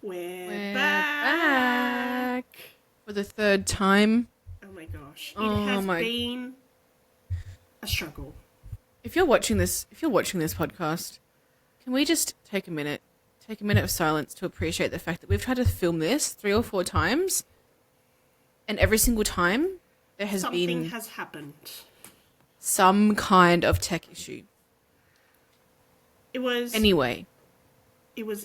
We're We're back. back for the third time. Oh my gosh. It Oh has my! been a struggle. If you're watching this podcast, can we just take a minute of silence to appreciate the fact that we've tried to film this 3 or 4 times, and every single time there has Something been has happened. some kind of tech issue. It was Anyway,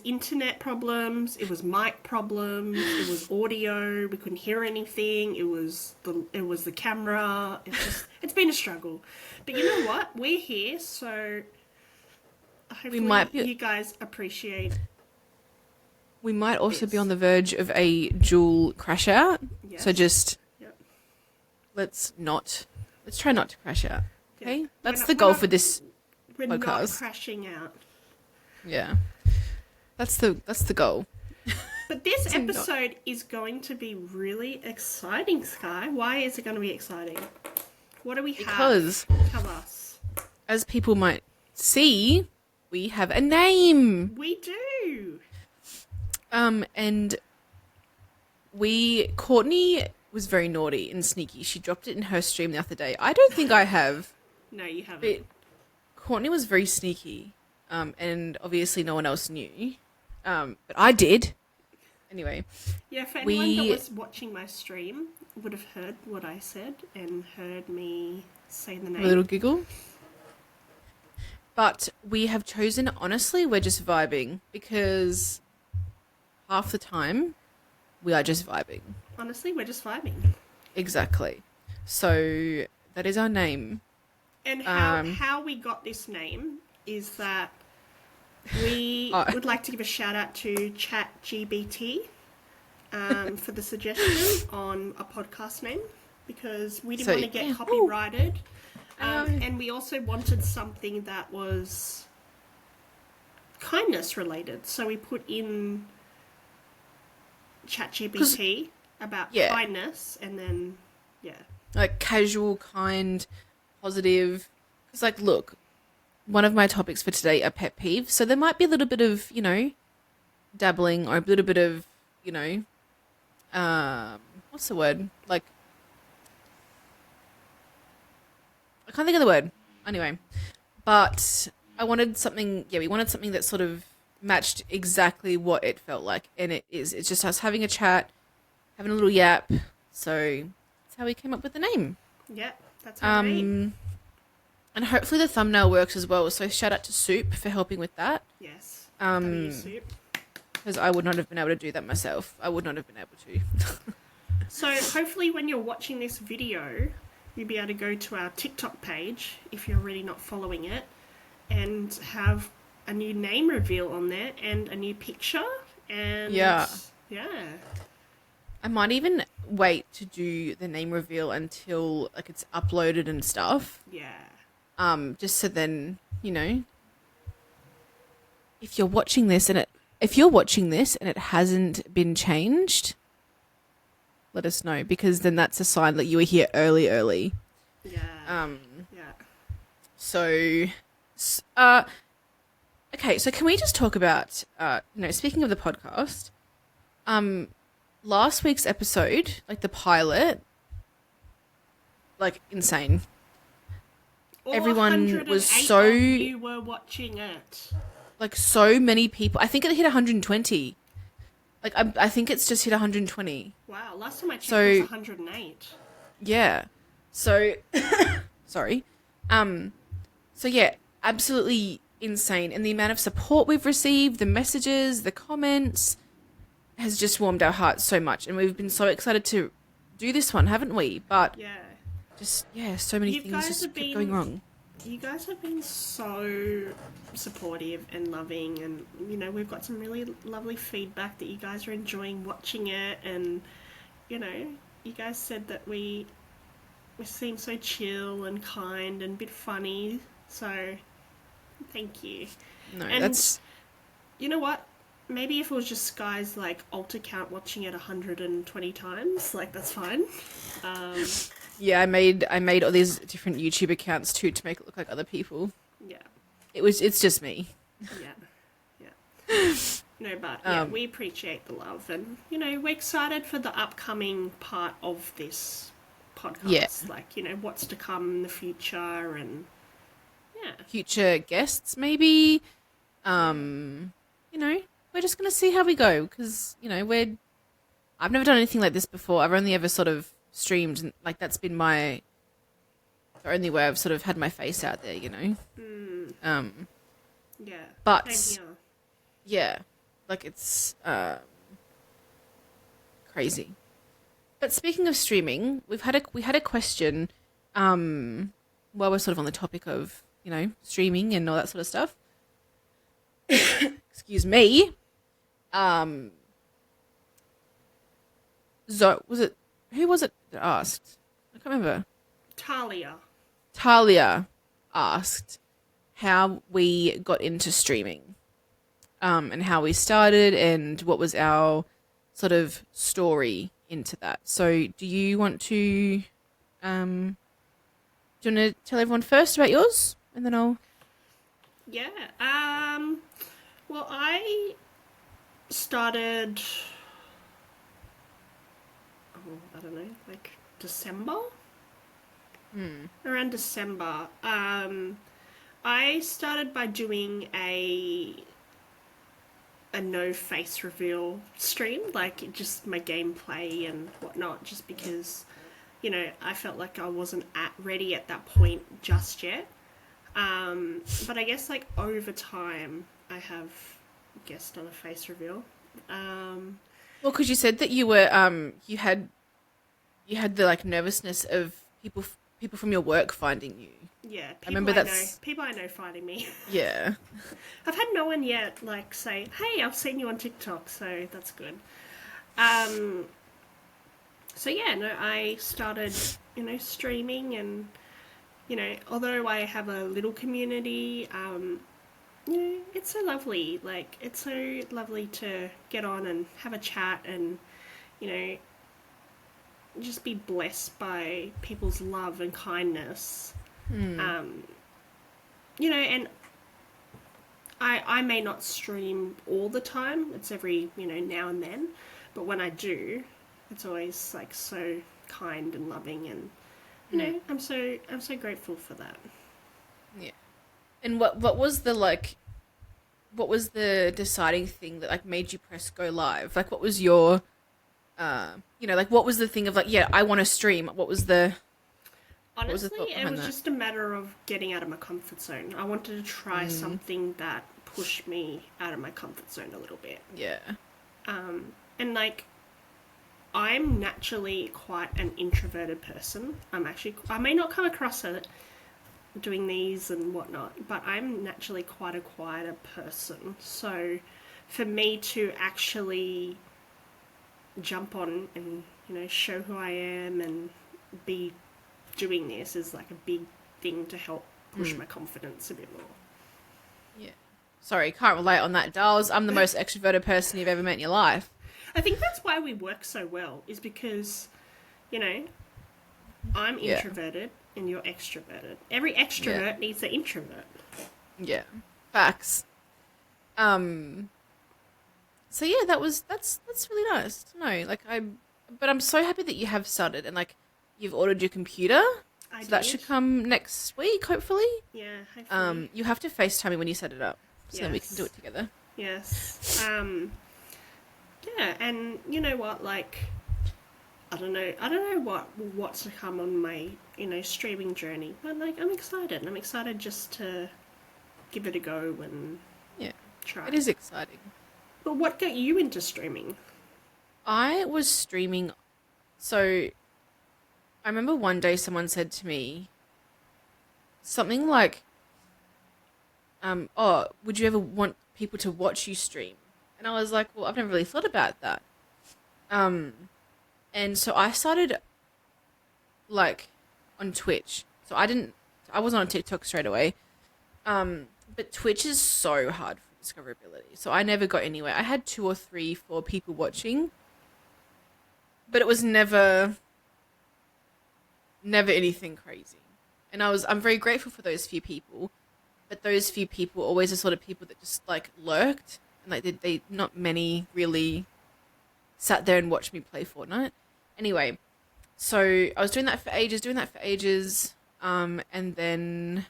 internet problems, it was mic problems, it was audio, we couldn't hear anything, it was the camera. It's been a struggle. But you know what? We're here, so hopefully you guys appreciate. we might also be on the verge of a dual crash out. Yes. So just Yep. let's try not to crash out. Okay? Yeah. That's We're the not- goal we're for this We're not podcast. crashing out. Yeah. That's the goal. But this episode is going to be really exciting, Sky. Why is it going to be exciting? What do we have? Because, Tell us. as people might see, we have a name. We do. And Courtney was very naughty and sneaky. She dropped it in her stream the other day. I don't think I have. No, you haven't. But Courtney was very sneaky. And obviously no one else knew. But I did. Anyway. Yeah, for anyone that was watching my stream would have heard what I said and heard me say the name. A little giggle. But we have chosen, honestly, we're just vibing. Because half the time, we are just vibing. Honestly, we're just vibing. Exactly. So, that is our name. And how we got this name is that we would like to give a shout out to ChatGPT for the suggestion on a podcast name, because we didn't want to get copyrighted. And we also wanted something that was kindness related. So we put in ChatGPT about kindness, and then, like casual, kind, positive. Because, like, look, one of my topics for today are pet peeves. So there might be a little bit of, dabbling, or a little bit of, what's the word? Like, I can't think of the word. Anyway, but I wanted something, we wanted something that sort of matched exactly what it felt like. And it's just us having a chat, having a little yap. So that's how we came up with the name. Yeah, that's how we eat. And hopefully the thumbnail works as well. So shout out to Soup for helping with that. Yes. Soup. Because I would not have been able to do that myself. I would not have been able to. So hopefully when you're watching this video, you'll be able to go to our TikTok page, if you're already not following it, and have a new name reveal on there and a new picture. And yeah. I might even wait to do the name reveal until it's uploaded and stuff. Yeah. Just so then, if you're watching this and it hasn't been changed, let us know, because then that's a sign that you were here early. Yeah. So, okay, so can we just talk about, speaking of the podcast, last week's episode, the pilot, insane. Everyone was so... You were watching it. So many people. I think it hit 120. I think it's just hit 120. Wow, last time I checked it was 108. Yeah. So, sorry. So yeah, absolutely insane. And the amount of support we've received, the messages, the comments, has just warmed our hearts so much. And we've been so excited to do this one, haven't we? But so many things just kept going wrong. You guys have been so supportive and loving, and we've got some really lovely feedback that you guys are enjoying watching it, and you guys said that we seem so chill and kind and a bit funny, so thank you. No, and that's... You know what? Maybe if it was just Sky's alt account watching it 120 times, that's fine. Yeah, I made all these different YouTube accounts too to make it look like other people. Yeah. It's just me. Yeah. No, but yeah, we appreciate the love, and we're excited for the upcoming part of this podcast. Yeah. Like, what's to come in the future, and yeah, Future guests, maybe. You know, we're just gonna see how we go because I've never done anything like this before. I've only ever sort of streamed, and like that's been the only way I've sort of had my face out there. yeah. But Same here. yeah, like it's crazy. But speaking of streaming, we had a question while we're sort of on the topic of streaming and all that sort of stuff. Excuse me. Who was it that asked? I can't remember. Talia asked how we got into streaming, and how we started and what was our sort of story into that. So do you want to tell everyone first about yours and then I'll... Yeah. Well, I started, I don't know, like December? Around December. I started by doing a no face reveal stream, like just my gameplay and whatnot, just because, I felt like I wasn't ready at that point just yet. But I guess like over time I have guessed on a face reveal. Well, because you said that you were you had the like nervousness of people from your work finding you. Yeah, people I know finding me. Yeah. I've had no one yet like say, "Hey, I've seen you on TikTok," so that's good. So yeah, no, I started, streaming, and although I have a little community, it's so lovely. Like, it's so lovely to get on and have a chat and, just be blessed by people's love and kindness. And I may not stream all the time. It's every, now and then. But when I do, it's always, like, so kind and loving, and, I'm so grateful for that. Yeah. And what was the deciding thing that like made you press go live? Like, what was your what was the thing of like, yeah, I want to stream? What was the... Honestly, it was just a matter of getting out of my comfort zone. I wanted to try something that pushed me out of my comfort zone a little bit. Yeah. And like, I'm naturally quite an introverted person. I may not come across it doing these and whatnot, but I'm naturally quite a quieter person. So for me to actually jump on and, show who I am and be doing this is like a big thing to help push my confidence a bit more. Yeah. Sorry, can't relate on that, Darls. I'm the most extroverted person you've ever met in your life. I think that's why we work so well, is because, I'm introverted and you're extroverted. Every extrovert needs an introvert. Yeah. Facts. So yeah, that's really nice to know. Like, but I'm so happy that you have started and like you've ordered your computer. I did. That should come next week, hopefully. Yeah, hopefully. You have to FaceTime me when you set it up, so then we can do it together. Yes. Yeah, and you know what? Like, I don't know what's to come on my streaming journey, but like I'm excited. I'm excited just to give it a go and try. It is exciting. But what got you into streaming? I was streaming, so I remember one day someone said to me something like, "Oh, would you ever want people to watch you stream?" And I was like, well, I've never really thought about that. And so I started, like, on Twitch. So I wasn't on TikTok straight away. But Twitch is so hard for discoverability. So I never got anywhere. I had 2 or 3, 4 people watching. But it was never anything crazy. And I'm very grateful for those few people. But those few people always the sort of people that just, like, lurked. Like they not many really sat there and watched me play Fortnite. Anyway, so I was doing that for ages, and then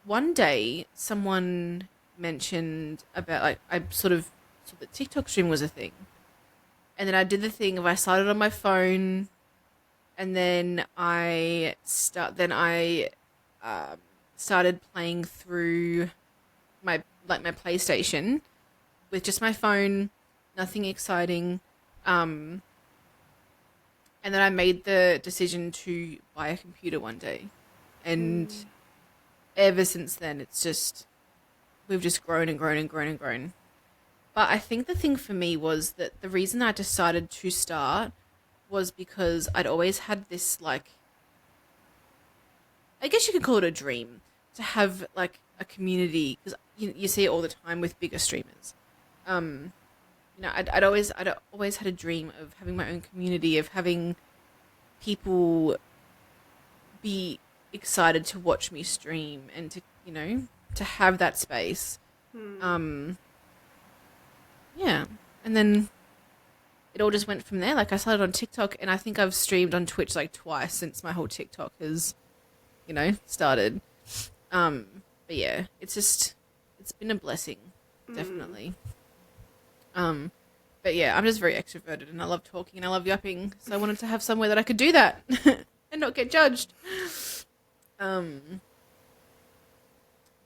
one day someone mentioned about like I sort of saw that TikTok stream was a thing, and then I did the thing of I started on my phone, and then I started playing through my PlayStation with just my phone, nothing exciting. And then I made the decision to buy a computer one day. And ever since then, we've just grown and grown and grown and grown. But I think the thing for me was that the reason I decided to start was because I'd always had this, like, I guess you could call it a dream, to have, like, a community, because you see it all the time with bigger streamers. I'd always had a dream of having my own community, of having people be excited to watch me stream and to have that space. Yeah. And then it all just went from there. Like I started on TikTok, and I think I've streamed on Twitch like twice since my whole TikTok has, started. But yeah, it's been a blessing, definitely. But yeah, I'm just very extroverted, and I love talking and I love yapping. So I wanted to have somewhere that I could do that and not get judged. But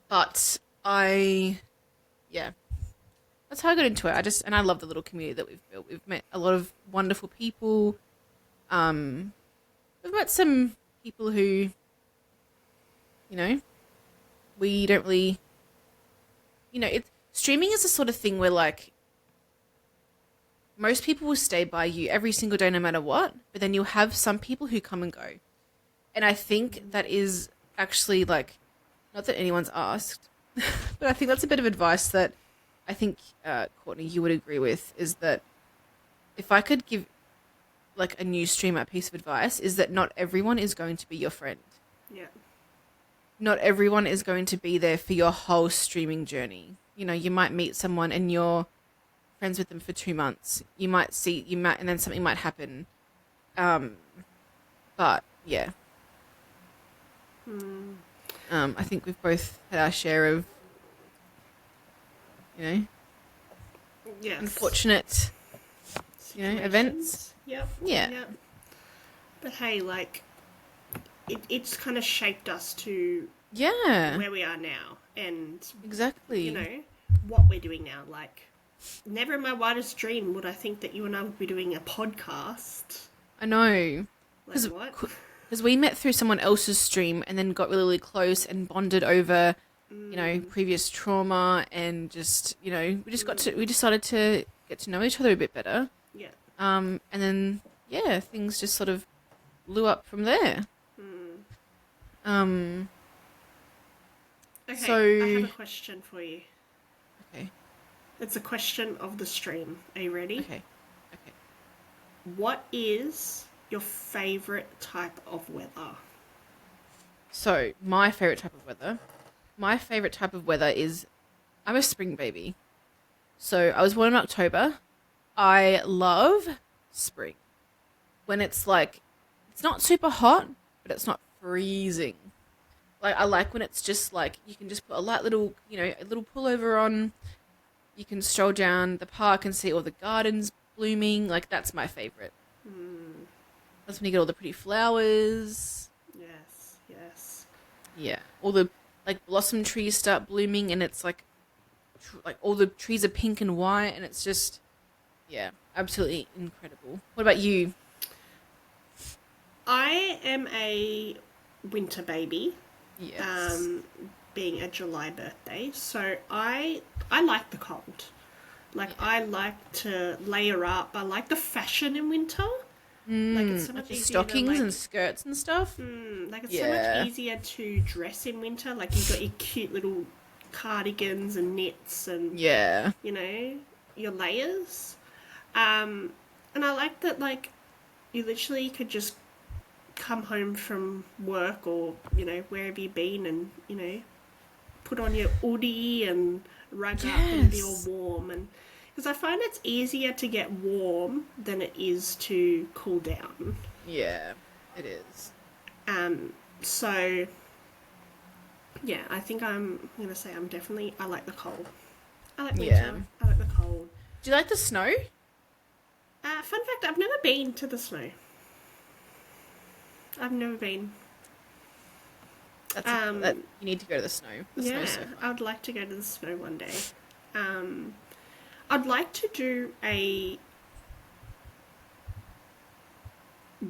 that's how I got into it. And I love the little community that we've built. We've met a lot of wonderful people. We've met some people who, we don't really, streaming is the sort of thing where like most people will stay by you every single day no matter what, but then you'll have some people who come and go. And I think that is actually like, not that anyone's asked, but I think that's a bit of advice that I think, Courtney, you would agree with, is that if I could give like a new streamer a piece of advice, is that not everyone is going to be your friend. Yeah. Not everyone is going to be there for your whole streaming journey. You might meet someone and you're friends with them for 2 months. And then something might happen. But yeah. I think we've both had our share of, yes, unfortunate, events. Yep. Yeah. Yep. But hey, like, it's kind of shaped us to where we are now, and exactly, what we're doing now. Like, never in my wildest dream would I think that you and I would be doing a podcast. I know. Like what? Because we met through someone else's stream and then got really, really close and bonded over, previous trauma, and just, we decided to get to know each other a bit better. Yeah. And then, things just sort of blew up from there. Okay, so, I have a question for you. Okay. It's a question of the stream. Are you ready? Okay. What is your favourite type of weather? So, my favourite type of weather is, I'm a spring baby. So, I was born in October. I love spring. When it's like, it's not super hot, but it's not freezing. Like, I like when it's just like, you can just put a light little, a little pullover on. You can stroll down the park and see all the gardens blooming. Like, that's my favourite. That's when you get all the pretty flowers. Yes. Yeah. All the, like, blossom trees start blooming, and it's like all the trees are pink and white, and it's just, absolutely incredible. What about you? I am a winter baby. Yes. Being a July birthday, so I like the cold. Like, I like to layer up. I like the fashion in winter. Like, it's so much like easier stockings and skirts and stuff. Like, it's so much easier to dress in winter. Like, you've got your cute little cardigans and knits and your layers. And I like that, like, you literally could just come home from work or, wherever you've been and, put on your hoodie and rug up and be all warm, and because I find it's easier to get warm than it is to cool down. Yeah, it is. So yeah, I think I'm gonna say I like the cold. I like winter. Yeah. I like the cold. Do you like the snow? Fun fact, I've never been to the snow. I've never been. You need to go to the snow. The Yeah, snow's so fun. I would like to go to the snow one day. I'd like to do a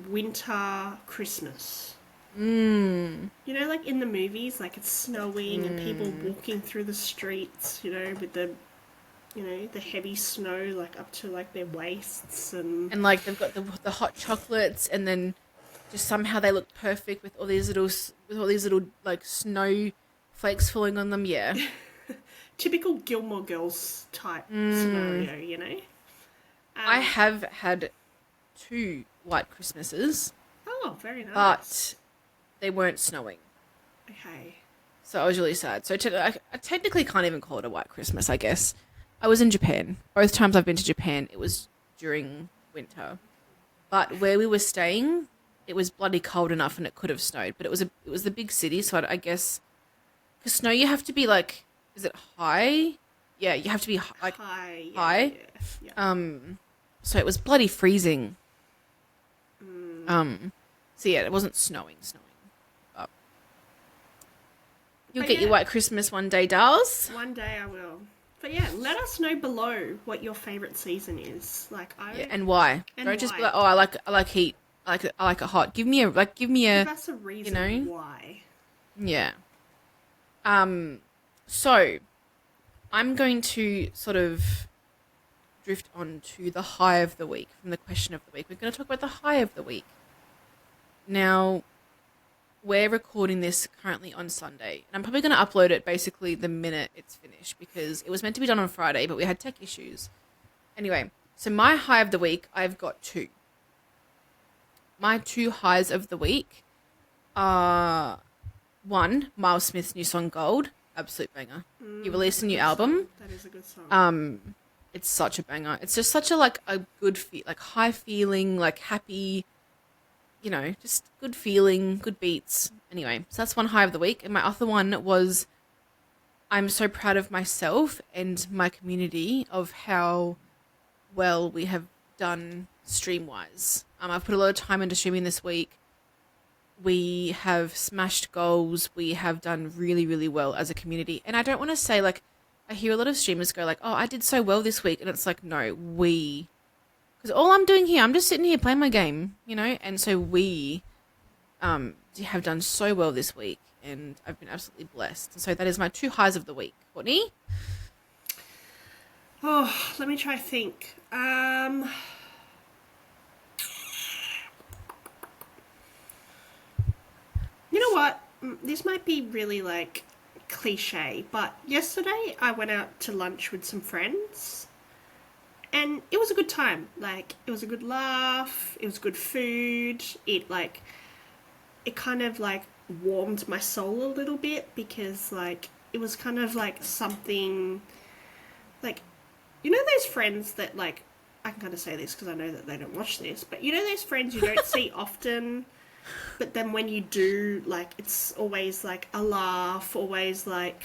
winter Christmas. You know, like in the movies, like it's snowing and people walking through the streets, you know, with the, you know, the heavy snow like up to like their waists, and like they've got the hot chocolates, and then just somehow they look perfect with all these little like snow flakes falling on them. Yeah. typical Gilmore Girls type scenario, you know. I have had 2 white Christmases, Oh, very nice. but they weren't snowing. Okay. So I was really sad. So I technically can't even call it a white Christmas, I guess. I was in Japan. Both times I've been to Japan, it was during winter. But where we were staying, it was bloody cold enough and it could have snowed. But it was the big city, so I guess... Because snow, you have to be like... Is it high? Yeah, you have to be like high. Yeah, high. Yeah. So it was bloody freezing. So yeah, it wasn't snowing. But you'll get your white Christmas one day, dolls. One day I will. But yeah, let us know below what your favourite season is. Like and why. And Don't just be why. like, oh, I like heat. I like it hot. Give me a Give us a reason why. Yeah. So I'm going to sort of drift on to the high of the week from the question of the week. We're going to talk about the high of the week. Now, we're recording this currently on Sunday, and I'm probably going to upload it basically the minute it's finished because it was meant to be done on Friday, but we had tech issues. Anyway, so my high of the week, I've got 2. My 2 highs of the week are 1, Miles Smith's new song Gold, absolute banger. He released a new album. That is a good song. It's such a banger. It's just such a good high feeling, like happy, you know, just good feeling, good beats. Anyway, so that's one high of the week. And my other one was I'm so proud of myself and my community of how well we have done stream-wise. I've put a lot of time into streaming this week. We have smashed goals. We have done really, really well as a community. And I don't want to say, like, I hear a lot of streamers go like, oh, I did so well this week. And it's like, no, we... Because all I'm doing here, I'm just sitting here playing my game, you know? And so we have done so well this week. And I've been absolutely blessed. So that is my 2 highs of the week. Courtney? Oh, let me try think. You know what? This might be really, like, cliche, but yesterday I went out to lunch with some friends, and it was a good time. Like, it was a good laugh, it was good food, it kind of, like, warmed my soul a little bit, because, like, it was kind of, like, something, like, you know those friends that, like, I can kind of say this because I know that they don't watch this, but you know those friends you don't see often... But then when you do, like, it's always, like, a laugh, always, like,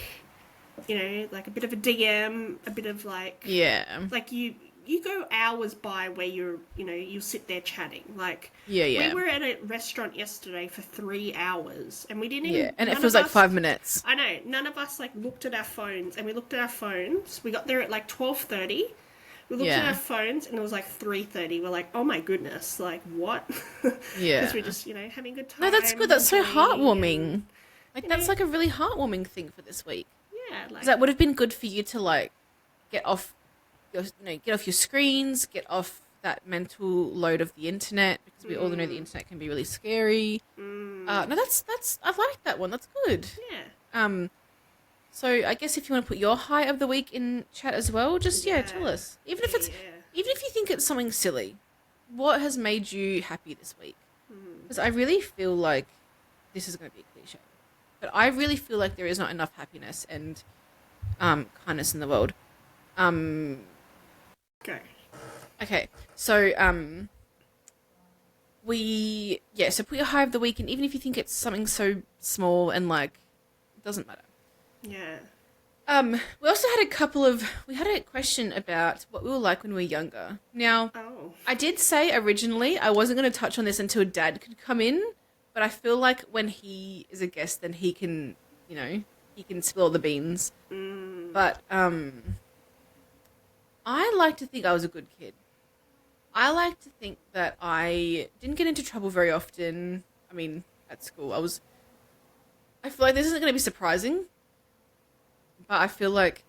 you know, like a bit of a DM, a bit of, like... Yeah. Like, you go hours by where you're, you know, you sit there chatting. Like, yeah. We were at a restaurant yesterday for 3 hours, and we didn't even... Yeah, and it feels like 5 minutes. I know. None of us, like, looked at our phones, and we looked at our phones. We got there at, like, 12:30. We looked at our phones, and it was like 3:30. We're like, oh my goodness, like, what? Yeah. Because we're just, you know, having a good time. No, that's good. That's so heartwarming. And, like, that's like a really heartwarming thing for this week. yeah, like... Because that would have been good for you to, like, get off your screens, get off that mental load of the internet, because we all know the internet can be really scary. No, that's I like that one. That's good. Yeah. So I guess if you want to put your high of the week in chat as well, just tell us. Even if you think it's something silly, what has made you happy this week? Because I really feel like this is going to be a cliche, but I really feel like there is not enough happiness, and kindness in the world. Go. Okay, so so put your high of the week, and even if you think it's something so small and like it doesn't matter. Yeah. We also had we had a question about what we were like when we were younger. Now, I did say originally I wasn't going to touch on this until Dad could come in, but I feel like when he is a guest, then he can, he can spill the beans. But I like to think I was a good kid. I like to think that I didn't get into trouble very often. I mean, at school, I feel like this isn't going to be surprising, but I feel like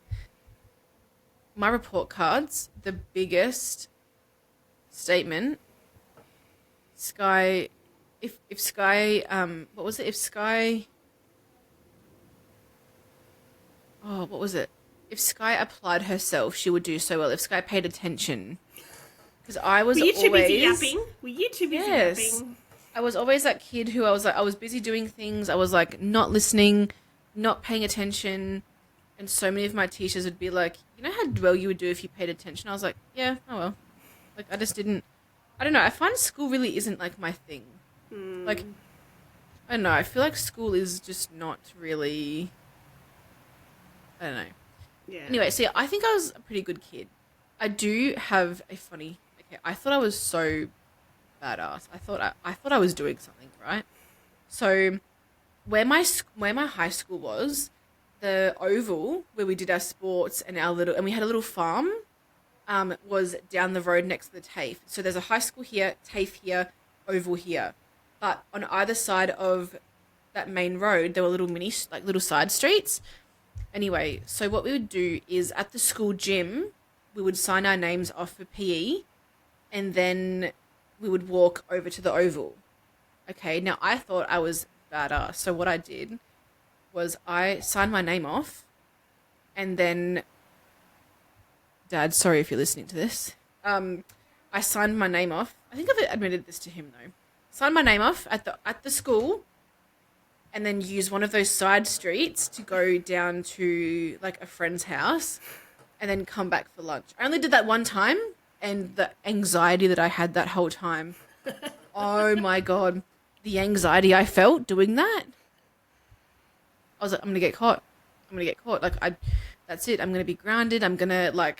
my report cards, the biggest statement, Sky, if Sky, what was it? If Sky, what was it? If Sky applied herself, she would do so well. If Sky paid attention. Because I was always... Were you too busy yapping? Were you too busy yapping? I was always that kid who I was busy doing things. I was like not listening, not paying attention. And so many of my teachers would be like, you know how well you would do if you paid attention? I was like, yeah, oh well. Like, I just didn't... I don't know. I find school really isn't like my thing. Like, I don't know. I feel like school is just not really... I don't know. Yeah. Anyway, so yeah, I think I was a pretty good kid. I do have a funny... Okay, I thought I was so badass. I thought I was doing something, right? So, where my high school was, the oval where we did our sports and we had a little farm, was down the road next to the TAFE. So there's a high school here, TAFE here, oval here, but on either side of that main road there were little side streets. Anyway, so what we would do is at the school gym, we would sign our names off for PE, and then we would walk over to the oval. Okay, now I thought I was badass. So what I did was I signed my name off, and then, Dad, sorry if you're listening to this. I signed my name off. I think I've admitted this to him though. Signed my name off at the school, and then use one of those side streets to go down to like a friend's house, and then come back for lunch. I only did that one time, and the anxiety that I had that whole time. Oh my God. The anxiety I felt doing that. I was like, I'm going to get caught. Like, that's it. I'm going to be grounded. I'm going to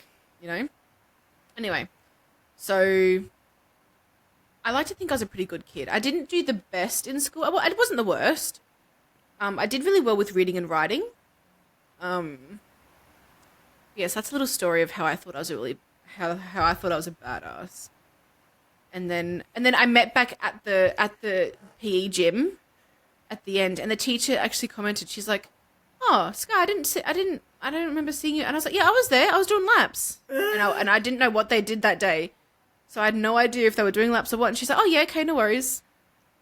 Anyway, so I like to think I was a pretty good kid. I didn't do the best in school. Well, it wasn't the worst. I did really well with reading and writing. Yes, that's a little story of how I thought I was how I thought I was a badass. And then I met back at the PE gym at the end, and the teacher actually commented. She's like, "Oh, Sky, I don't remember seeing you." And I was like, "Yeah, I was there. I was doing laps." And I didn't know what they did that day, so I had no idea if they were doing laps or what. And she's like, "Oh yeah, okay, no worries."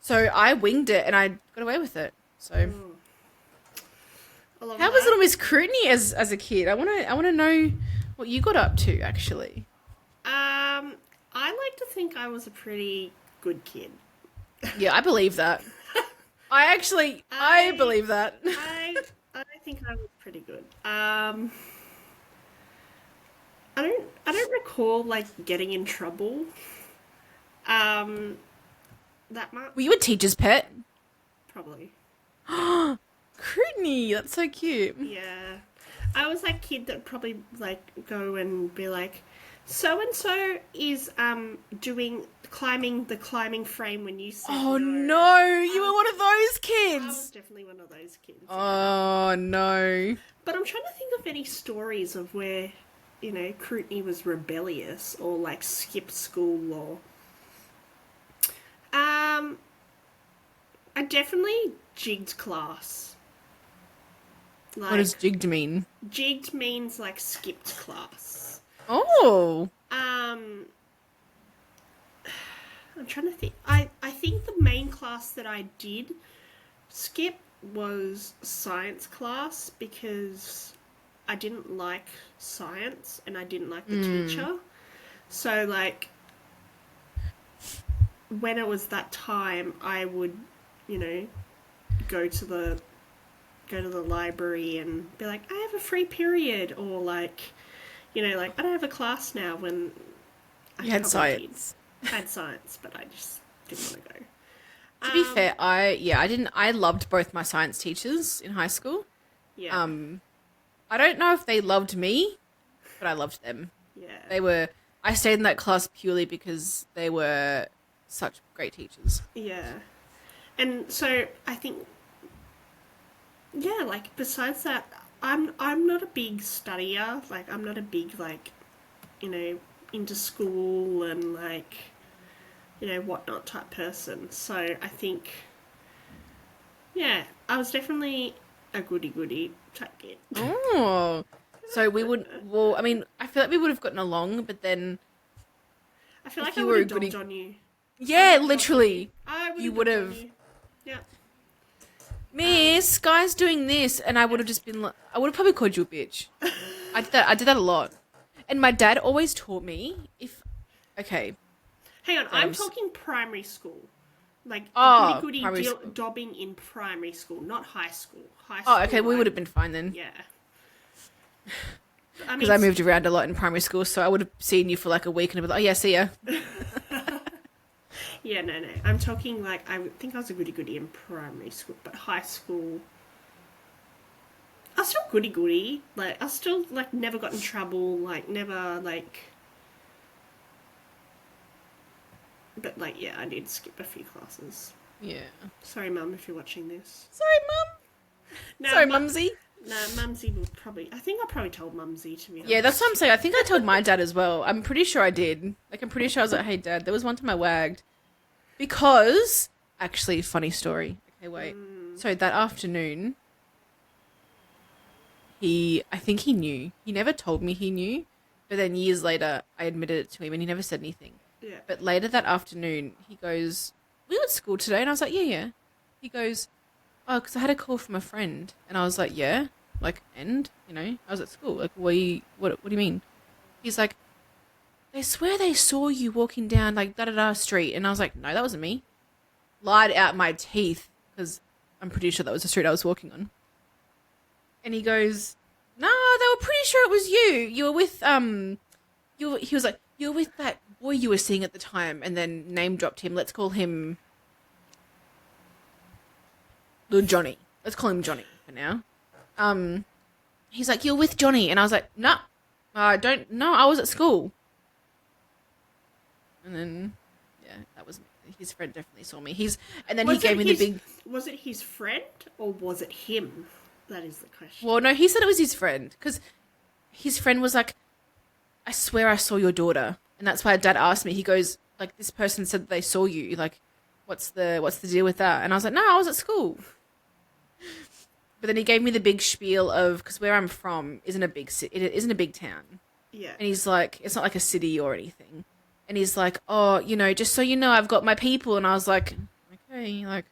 So I winged it, and I got away with it. So. How was little Miss Crooney as a kid? I want to know what you got up to, actually. I like to think I was a pretty good kid. Yeah, I believe that. I believe that. I think I was pretty good. I don't recall like getting in trouble. That much. Were you a teacher's pet? Probably. Crooney, that's so cute. Yeah. I was that kid that probably like go and be like, so and so is climbing the climbing frame when you said Oh no, you were one of those kids. I was definitely one of those kids. Oh no. But I'm trying to think of any stories of where, Crootney was rebellious or like skipped school or I definitely jigged class. Like, what does jigged mean? Jigged means like skipped class. Oh. I'm trying to think. I think the main class that I did skip was science class because I didn't like science and I didn't like the teacher. So like when it was that time, I would, go to the go to the library and be like, I have a free period, or like, you know, like I don't have a class now when You had science. I had science, but I just didn't want to go. To be fair, I loved both my science teachers in high school. Yeah. I don't know if they loved me, but I loved them. Yeah. I stayed in that class purely because they were such great teachers. Yeah. And so I think, yeah, like besides that, I'm not a big studier. Like I'm not a big like, you know, into school and like, you know, whatnot type person. So I think, yeah, I was definitely a goody type kid. Oh, so I mean, I feel like we would have gotten along, but then I feel like I would have dogged on you. Yeah, literally. You would have. Yeah. Miss, guy's doing this, and I would have just been like, I would have probably called you a bitch. I did that a lot. And my dad always taught me okay. Hang on, I'm talking primary school. Like, goody dobbing in primary school, not high school. Oh, okay, we would have been fine then. Yeah. Because I moved around a lot in primary school, so I would have seen you for like a week and I'd be like, oh yeah, see ya. Yeah, no. I'm talking like, I think I was a goody in primary school, but high school, I was still goody. Like, I still, like, never got in trouble, like, never, like... But, like, yeah, I did skip a few classes. Yeah. Sorry, Mum, if you're watching this. Sorry, Mum. No, sorry, Mumsy. No, Mumsy would probably... I think I probably told Mumsy, to be honest. Yeah, that's what I'm saying. I think I told my dad as well. I'm pretty sure I did. Like, I'm pretty sure I was like, hey, Dad, there was one time I wagged. Because... Actually, funny story. Okay, wait. So, that afternoon... I think he knew. He never told me he knew. But then years later, I admitted it to him and he never said anything. Yeah. But later that afternoon, he goes, we were at school today. And I was like, yeah. He goes, oh, because I had a call from a friend. And I was like, yeah. Like, and, you know, I was at school. Like, what do you mean? He's like, they swear they saw you walking down, like, da-da-da street. And I was like, no, that wasn't me. Lied out my teeth because I'm pretty sure that was the street I was walking on. And he goes, no, they were pretty sure it was you. You were with, he was like, you were with that boy you were seeing at the time. And then name dropped him. Let's call him Little Johnny. Let's call him Johnny for now. He's like, you're with Johnny. And I was like, no, I was at school. And then, yeah, that was his friend definitely saw me. And then he gave me the big... Was it his friend or was it him? That is the question. Well, no, he said it was his friend because his friend was like, I swear I saw your daughter. And that's why Dad asked me. He goes, like, this person said that they saw you. Like, what's the deal with that? And I was like, no, I was at school. But then he gave me the big spiel of, because where I'm from isn't a big city, it isn't a big town. Yeah. And he's like, it's not like a city or anything. And he's like, oh, you know, just so you know, I've got my people. And I was like, okay, like,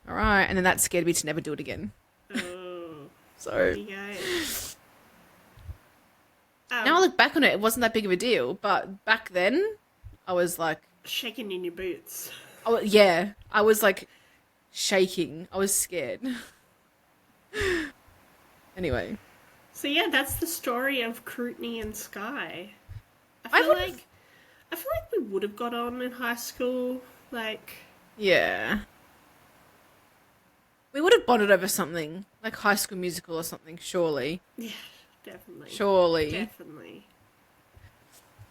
all right. And then that scared me to never do it again. Oh. So. There you go. Now I look back on it, it wasn't that big of a deal. But back then, I was like... shaking in your boots. Oh, yeah. I was like shaking. I was scared. Anyway. So yeah, that's the story of Krutny and Sky. I feel like we would have got on in high school. Like... yeah. We would have bonded over something, like High School Musical or something, surely. Yeah, definitely. Surely. Definitely.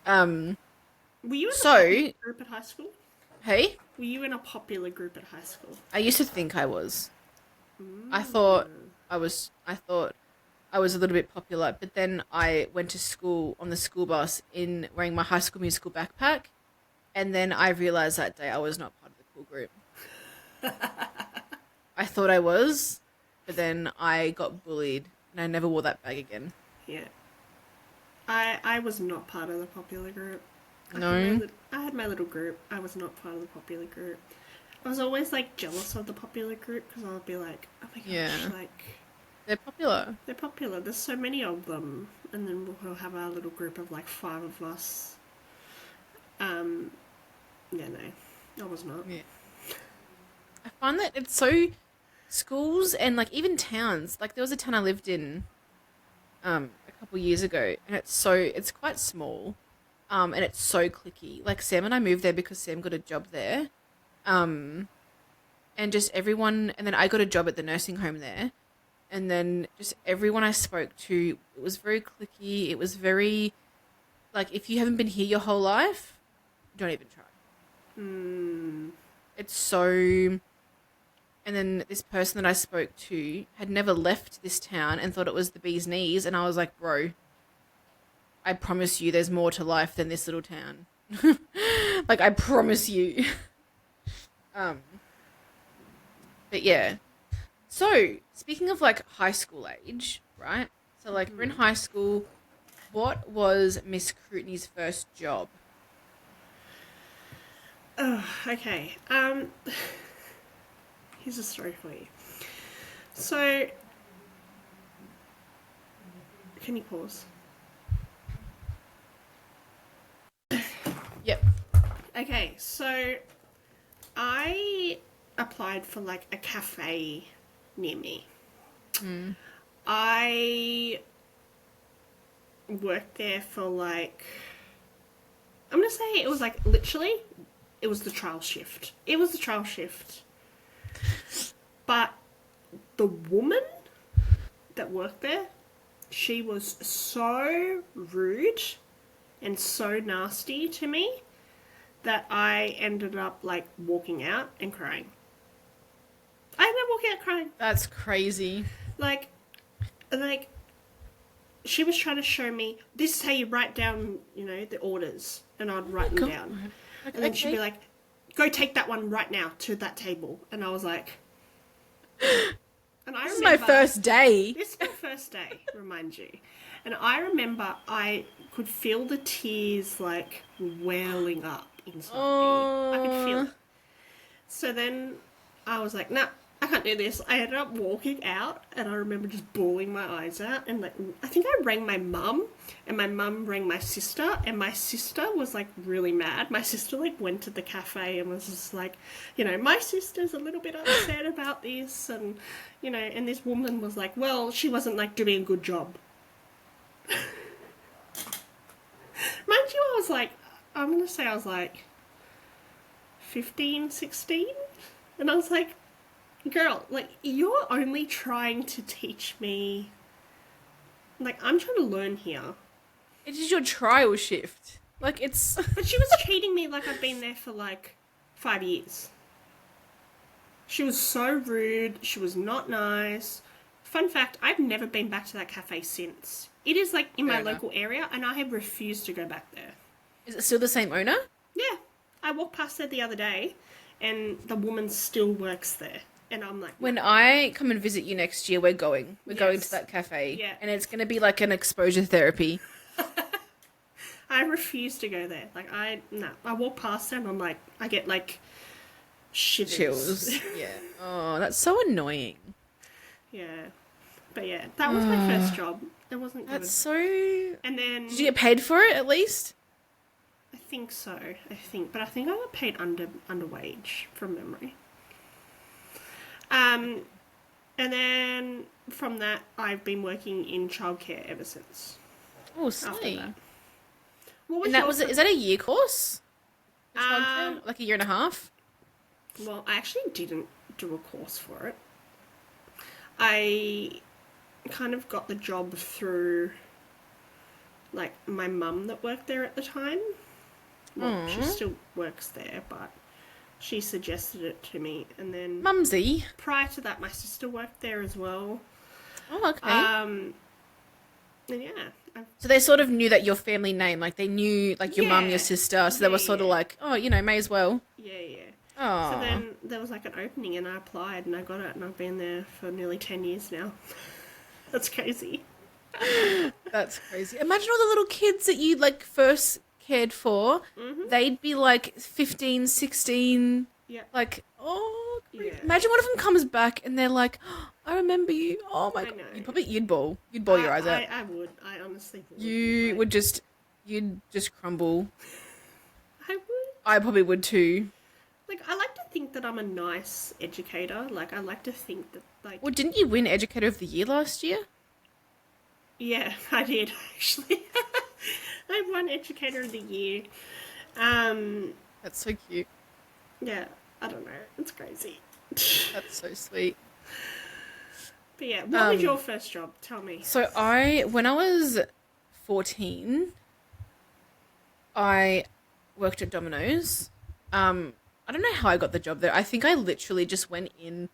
Were you in a popular group at high school? Hey? Were you in a popular group at high school? I used to think I was. I thought I was a little bit popular, but then I went to school on the school bus in wearing my High School Musical backpack, and then I realised that day I was not part of the cool group. I thought I was, but then I got bullied, and I never wore that bag again. Yeah. I was not part of the popular group. No? I had my little group. I was not part of the popular group. I was always, like, jealous of the popular group, because I would be like, oh my gosh, like... They're popular. They're popular. There's so many of them. And then we'll have our little group of, like, 5 of us. Yeah, no. I was not. Yeah. I find that it's so schools and like even towns. Like there was a town I lived in a couple years ago, and it's quite small, and it's so cliquey. Like Sam and I moved there because Sam got a job there, and just everyone, and then I got a job at the nursing home there, and then just everyone I spoke to, it was very cliquey. It was very like if you haven't been here your whole life, don't even try. It's so. And then this person that I spoke to had never left this town and thought it was the bee's knees. And I was like, bro, I promise you there's more to life than this little town. Like, I promise you. But yeah. So, speaking of like high school age, right? So like we're in high school. What was Miss Cruitney's first job? Oh, okay. Here's a story for you. So, can you pause? Yep. Okay, so I applied for like a cafe near me. I worked there for like, I'm gonna say it was like literally, it was the trial shift. It was the trial shift. But the woman that worked there, she was so rude and so nasty to me that I ended up like walking out and crying. I ended up walking out crying. That's crazy. Like, she was trying to show me, this is how you write down, you know, the orders. And I'd write them down. Okay. And then she'd be like, go take that one right now to that table. And I was like... And I This is my first day. This is my first day, remind you. And I remember I could feel the tears, like, welling up inside me. I could feel it. So then I was like, nah, I can't do this. I ended up walking out, and I remember just bawling my eyes out. And, like, I think I rang my mum, and my mum rang my sister, and my sister was, like, really mad. My sister, like, went to the cafe and was just like, you know, my sister's a little bit upset about this, and, you know, and this woman was like, well, she wasn't, like, doing a good job. Mind you, I was like, I'm going to say I was like 15, 16, and I was like, girl, like, you're only trying to teach me, like, I'm trying to learn here. It is your trial shift. Like, it's... But she was treating me like I'd been there for, like, 5 years. She was so rude. She was not nice. Fun fact, I've never been back to that cafe since. It is, like, in my local area, and I have refused to go back there. Is it still the same owner? Yeah. I walked past there the other day, and the woman still works there. And I'm like... When I come and visit you next year, we're going. We're going to that cafe. Yeah. And it's going to be like an exposure therapy. I refuse to go there. Like, I walk past there and I'm like, I get, like, shivers. Chills. Yeah. Oh, that's so annoying. Yeah. But yeah, that was my first job. It wasn't good. That's so... And then... Did you get paid for it, at least? I think so. But I think I got paid under wage, from memory. And then from that, I've been working in childcare ever since. Oh, sweet. What was is that a year course? Like a year and a half? Well, I actually didn't do a course for it. I kind of got the job through, like, my mum that worked there at the time. Well, she still works there, but she suggested it to me. And then... Mumsy. Prior to that, my sister worked there as well. Oh, okay. And yeah. So they sort of knew that your family name, like they knew like your mum, your sister, so they were sort of like, oh, you know, may as well. Yeah. Oh. So then there was like an opening and I applied and I got it and I've been there for nearly 10 years now. That's crazy. That's crazy. Imagine all the little kids that you like first cared for. Mm-hmm. They'd be like 15, 16. Yeah. Like, oh, yeah. Imagine one of them comes back and they're like, oh, I remember you. Oh my God. You'd bawl your eyes out. I would. I honestly would. You'd just crumble. I would. I probably would too. Like, I like to think that I'm a nice educator. Like, I like to think that, like... Well, didn't you win Educator of the Year last year? Yeah, I did, actually. I won Educator of the Year. That's so cute. Yeah, I don't know. It's crazy. That's so sweet. But yeah, what was your first job? Tell me. So when I was 14, I worked at Domino's. I don't know how I got the job there. I think I literally just went in.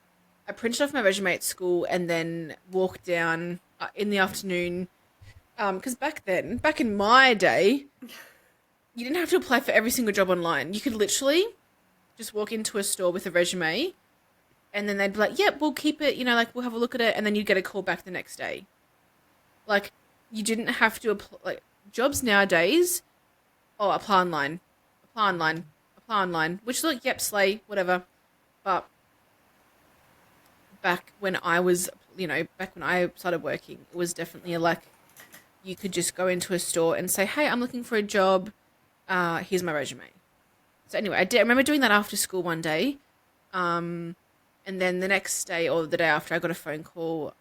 I printed off my resume at school and then walked down in the afternoon. Because back in my day, you didn't have to apply for every single job online. You could literally just walk into a store with a resume and then they'd be like, yep, we'll keep it, like, we'll have a look at it, and then you'd get a call back the next day. Like, you didn't have to apply, like, jobs nowadays, apply online, which, look, yep, slay, whatever. But back when I started working, it was definitely like, you could just go into a store and say, hey, I'm looking for a job, here's my resume. So anyway, I remember doing that after school one day, and then the next day or the day after, I got a phone call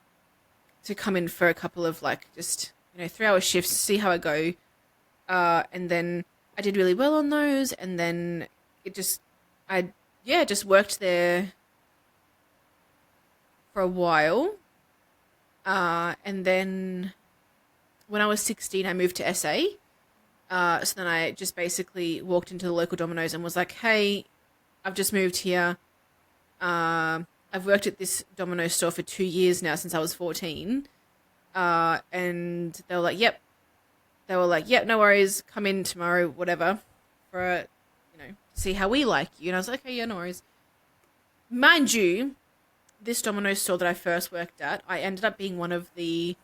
to come in for a couple of, like, just, 3-hour shifts to see how I go. And then I did really well on those. And then just worked there for a while. And then when I was 16, I moved to SA. So then I just basically walked into the local Domino's and was like, hey, I've just moved here. I've worked at this Domino's store for 2 years now since I was 14. And they were like, yep. No worries. Come in tomorrow, whatever, for, see how we like you. And I was like, okay, yeah, no worries. Mind you, this Domino's store that I first worked at, I ended up being one of the,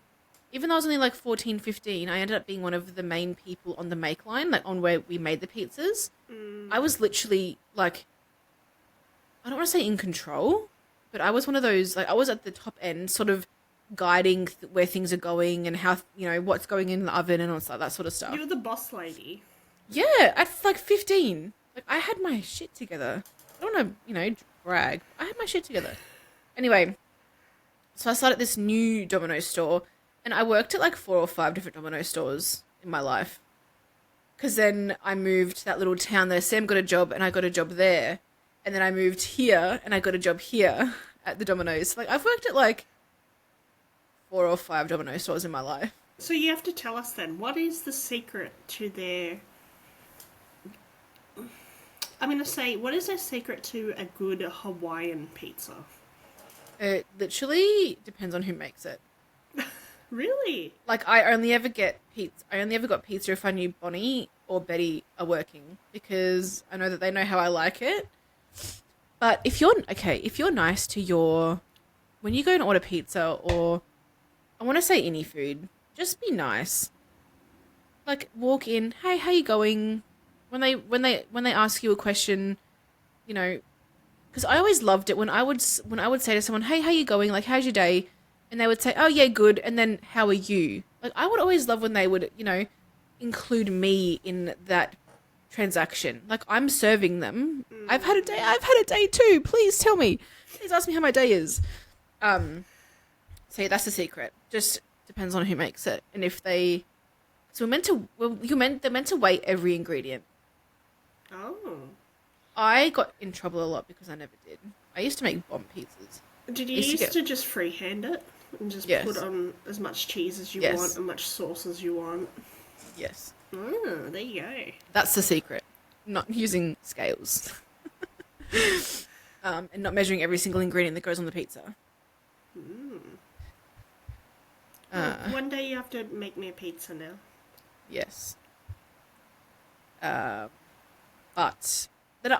even though I was only like 14, 15, I ended up being one of the main people on the make line, like on where we made the pizzas. I was literally like, I don't want to say in control, but I was one of those, like, I was at the top end sort of guiding where things are going and how, what's going in the oven and all that sort of stuff. You were the boss lady. Yeah, at like 15. Like, I had my shit together. I don't want to, brag. I had my shit together. Anyway, so I started this new Domino's store and I worked at like 4 or 5 different Domino's stores in my life. Because then I moved to that little town there. Sam got a job and I got a job there. And then I moved here and I got a job here at the Domino's. Like, I've worked at like 4 or 5 Domino's stores in my life. So you have to tell us then, what is the secret to their... I'm going to say, what is their secret to a good Hawaiian pizza? It literally depends on who makes it. Really? Like, I only ever got pizza if I knew Bonnie or Betty are working, because I know that they know how I like it. But if you're nice to when you go and order pizza, or I want to say any food, just be nice. Like, walk in, hey, how you going? When they ask you a question, because I always loved it when I would say to someone, hey, how you going? Like, how's your day? And they would say, oh yeah, good. And then, how are you? Like, I would always love when they would, include me in that transaction. Like, I'm serving them. I've had a day too. Please tell me. Please ask me how my day is. So yeah, that's the secret. Just depends on who makes it. And if they, so they're meant to weight every ingredient. Oh. I got in trouble a lot because I never did. I used to make bomb pizzas. Did you used to just freehand it? And just put on as much cheese as you want and much sauce as you want? Yes. Oh, there you go. That's the secret. Not using scales. And not measuring every single ingredient that goes on the pizza. One day you have to make me a pizza now. Yes.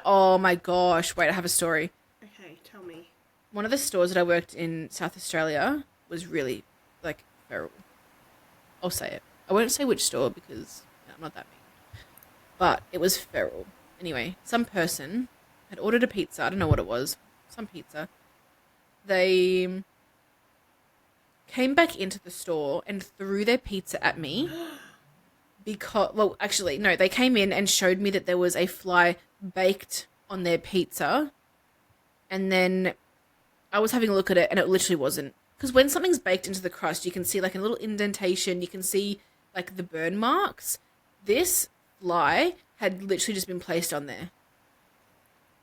Oh my gosh, wait, I have a story. Okay, tell me. One of the stores that I worked in South Australia was really, like, feral. I'll say it. I won't say which store because I'm not that mean. But it was feral. Anyway, some person had ordered a pizza. I don't know what it was. Some pizza. They came back into the store and threw their pizza at me. They came in and showed me that there was a fly baked on their pizza And then I was having a look at it and it literally wasn't. Because when something's baked into the crust, you can see like a little indentation. You can see like the burn marks. This fly had literally just been placed on there.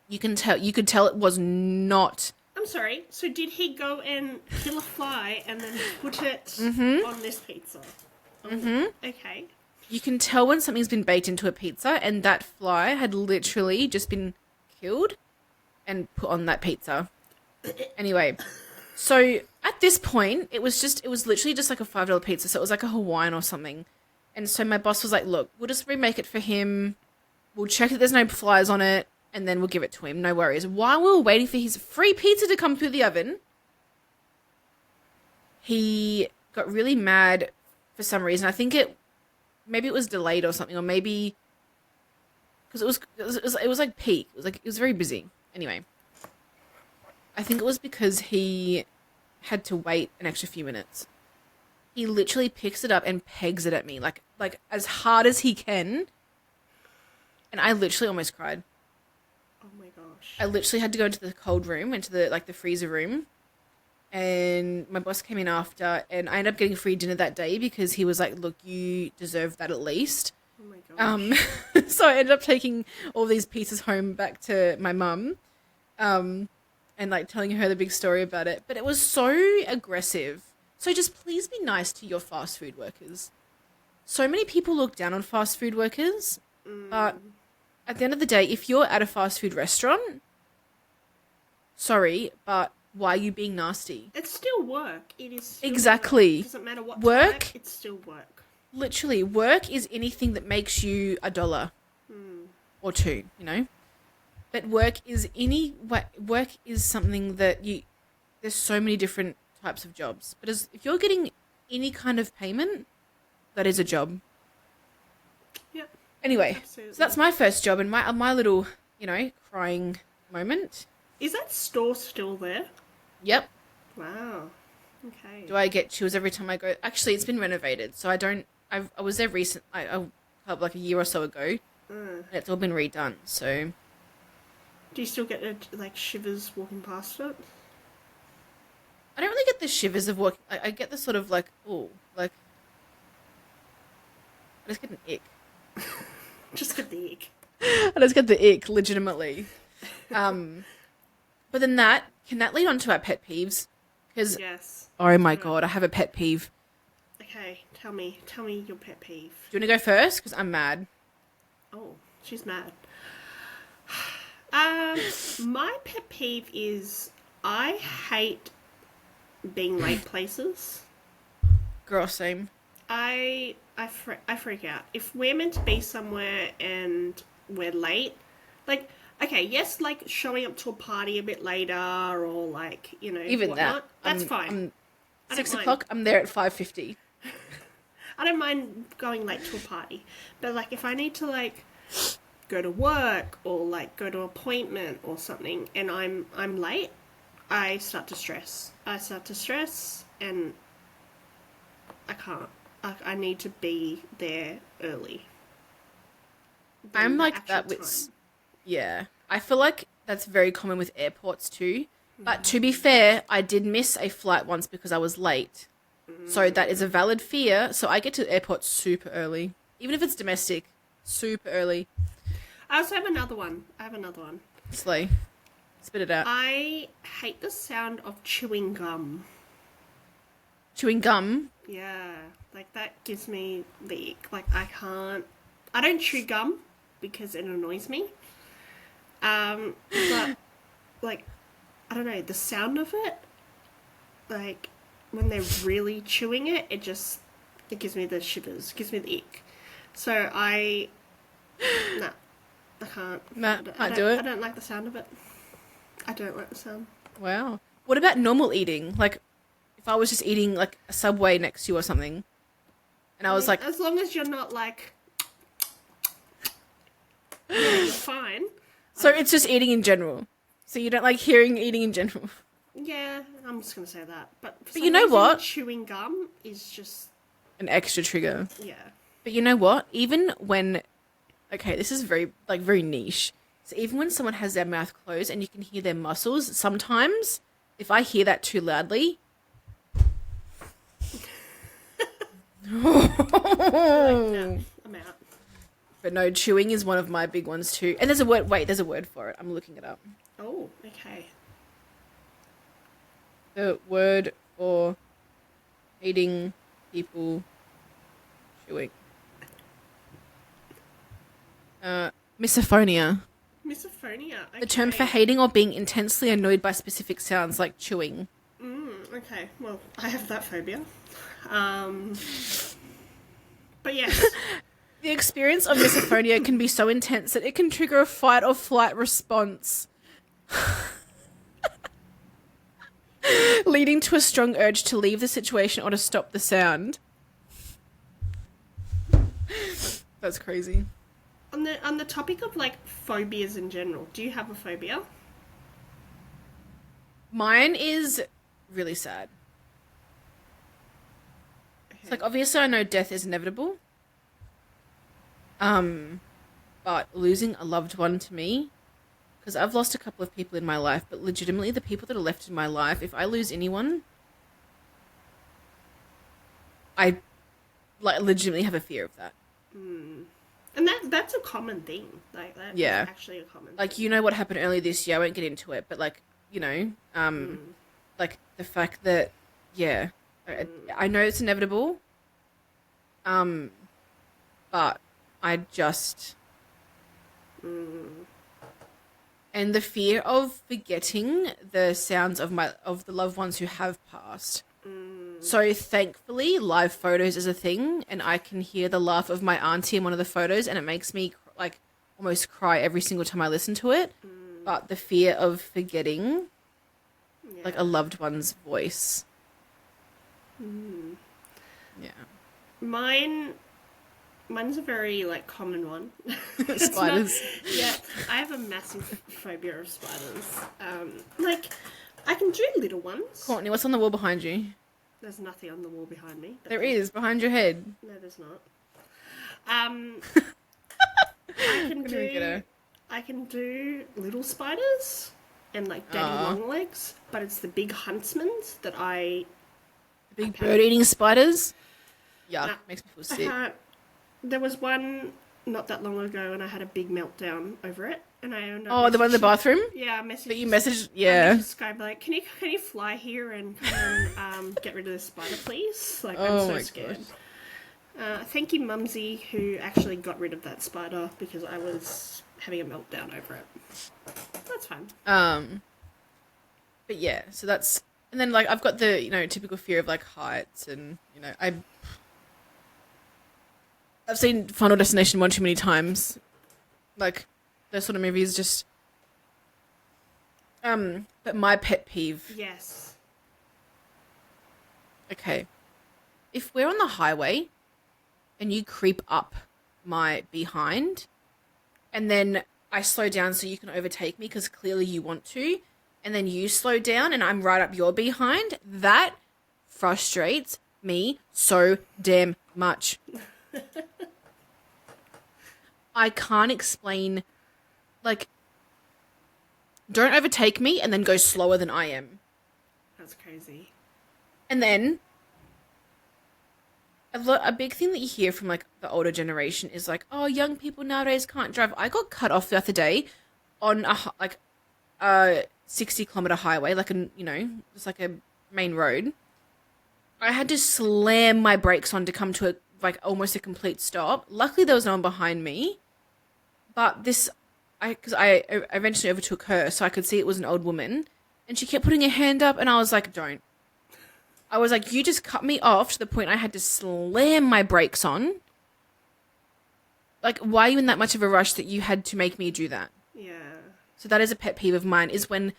You could tell it was not. I'm sorry. So did he go and kill a fly and then put it on this pizza? Okay. You can tell when something's been baked into a pizza, and that fly had literally just been killed and put on that pizza. Anyway, so at this point, it was literally just like a $5 pizza, so it was like a Hawaiian or something. And so my boss was like, look, we'll just remake it for him. We'll check that there's no flies on it, and then we'll give it to him. No worries. While we were waiting for his free pizza to come through the oven, he got really mad for some reason. I think maybe it was delayed or something, or maybe because it was like peak. It was very busy. Anyway, I think it was because he had to wait an extra few minutes. He literally picks it up and pegs it at me like as hard as he can, and I literally almost cried. Oh my gosh! I literally had to go into the cold room, into the freezer room. And my boss came in after, and I ended up getting free dinner that day because he was like, look, you deserve that at least. Oh my gosh. So I ended up taking all these pieces home back to my mum, and like telling her the big story about it. But it was so aggressive. So just please be nice to your fast food workers. So many people look down on fast food workers, but at the end of the day, if you're at a fast food restaurant, sorry, but why are you being nasty? It's still work. It is still exactly. Work. It doesn't matter what work. Type, it's still work. Literally, work is anything that makes you $1 or $2. You know, but work is something that there's so many different types of jobs. But if you're getting any kind of payment, that is a job. Yep. Anyway, absolutely. So that's my first job and my little crying moment. Is that store still there? Yep. Wow. Okay. Do I get chills every time I go? Actually, it's been renovated, so I don't. I was there like a year or so ago, and it's all been redone. So. Do you still get like shivers walking past it? I don't really get the shivers of walking. I get the sort of like I just get an ick. Just get the ick. I just get the ick, legitimately. But then can that lead on to our pet peeves? Because yes. Oh my god, I have a pet peeve. Okay, tell me your pet peeve. Do you want to go first? Because I'm mad. Oh, she's mad. My pet peeve is I hate being late places. Girl, same. I freak out. If we're meant to be somewhere and we're late, like, okay, yes, like showing up to a party a bit later or like, even whatnot, that. that's fine. 6 o'clock, I'm there at 5:50. I don't mind going late to a party. But like if I need to like go to work or like go to an appointment or something and I'm late, I start to stress. And I can't. I need to be there early. I'm like that with... Yeah. I feel like that's very common with airports too. But to be fair, I did miss a flight once because I was late. So that is a valid fear. So I get to the airport super early. Even if it's domestic, super early. I also have another one. Slay. Spit it out. I hate the sound of chewing gum. Chewing gum? Yeah. Like, that gives me the ick. Like, I don't chew gum because it annoys me. But, like, I don't know, the sound of it, like, when they're really chewing it, it gives me the shivers, gives me the ick. So I can't. Can't do it? I don't like the sound of it. I don't like the sound. Wow. What about normal eating? Like, if I was just eating, like, a Subway next to you or something, and I was like... As long as you're not, like... you're fine. So it's just eating in general. So you don't like hearing eating in general. Yeah, I'm just going to say that. But you know what? Chewing gum is just... an extra trigger. Yeah. But you know what? Even when... Okay, this is very niche. So even when someone has their mouth closed and you can hear their muscles, sometimes if I hear that too loudly, No, I'm out. but no, chewing is one of my big ones too. And there's a word. Wait, there's a word for it. I'm looking it up. Oh, okay. The word for hating people chewing. Misophonia. Misophonia. Okay. The term for hating or being intensely annoyed by specific sounds like chewing. Okay, well, I have that phobia. But yes. The experience of misophonia can be so intense that it can trigger a fight or flight response, leading to a strong urge to leave the situation or to stop the sound. That's crazy. On the topic of like phobias in general, do you have a phobia? Mine is really sad. Okay. It's like, obviously I know death is inevitable. But losing a loved one to me, because I've lost a couple of people in my life, but legitimately the people that are left in my life, if I lose anyone, I like legitimately have a fear of that. And that's a common thing. Like that is actually a common Like, thing. you know what happened earlier this year, I won't get into it, but like, you know, like the fact that, yeah, I know it's inevitable, but I just... And the fear of forgetting the sounds of the loved ones who have passed. So thankfully, live photos is a thing, and I can hear the laugh of my auntie in one of the photos, and it makes me like almost cry every single time I listen to it. But the fear of forgetting like a loved one's voice. Yeah. Mine's a very like common one. Spiders. Yeah, I have a massive phobia of spiders. Like I can do little ones. Courtney, what's on the wall behind you? There's nothing on the wall behind me. There is, behind your head. No, there's not. I can do little spiders and like daddy long legs, but it's the big huntsmans that I... The big bird-eating spiders? Yuck, makes me feel sick. There was one not that long ago and I had a big meltdown over it. And I the one in the bathroom? Yeah, I messaged... But you messaged... Yeah. I messaged Sky, like, can you fly here and come and get rid of this spider, please? Like, I'm so scared. Thank you, Mumsy, who actually got rid of that spider because I was having a meltdown over it. That's fine. But yeah, so that's... And then, like, I've got the, you know, typical fear of, like, heights and, you know, I've seen Final Destination one too many times. Like, those sort of movies just... But my pet peeve... Yes. Okay. If we're on the highway and you creep up my behind and then I slow down so you can overtake me because clearly you want to, and then you slow down and I'm right up your behind, that frustrates me so damn much. I can't explain, like, don't overtake me and then go slower than I am. That's crazy. And then a big thing that you hear from like the older generation is like, oh, young people nowadays can't drive. I got cut off the other day on a 60-kilometer highway, like just like a main road. I had to slam my brakes on to come to almost a complete stop. Luckily, there was no one behind me. But because I eventually overtook her, so I could see it was an old woman, and she kept putting her hand up, and I was like, don't. I was like, you just cut me off to the point I had to slam my brakes on. Like, why are you in that much of a rush that you had to make me do that? Yeah. So that is a pet peeve of mine, is when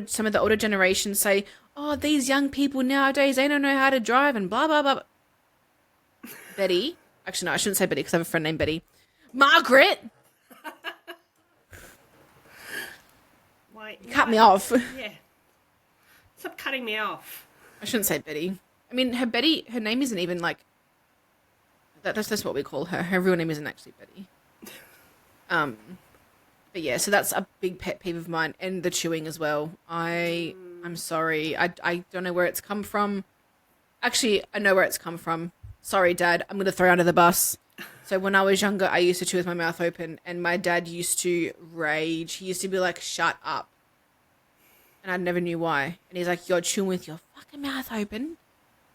some of the older generations say, oh, these young people nowadays, they don't know how to drive and blah, blah, blah. Betty. Actually, no, I shouldn't say Betty because I have a friend named Betty. Margaret! Why? Cut me off. Yeah. Stop cutting me off. I shouldn't say Betty. I mean, her name isn't even like... That's what we call her. Her real name isn't actually Betty. But yeah, so that's a big pet peeve of mine, and the chewing as well. I'm sorry. I don't know where it's come from. Actually, I know where it's come from. Sorry, Dad. I'm going to throw you under the bus. So when I was younger, I used to chew with my mouth open, and my dad used to rage. He used to be like, shut up. And I never knew why. And he's like, you're chewing with your fucking mouth open.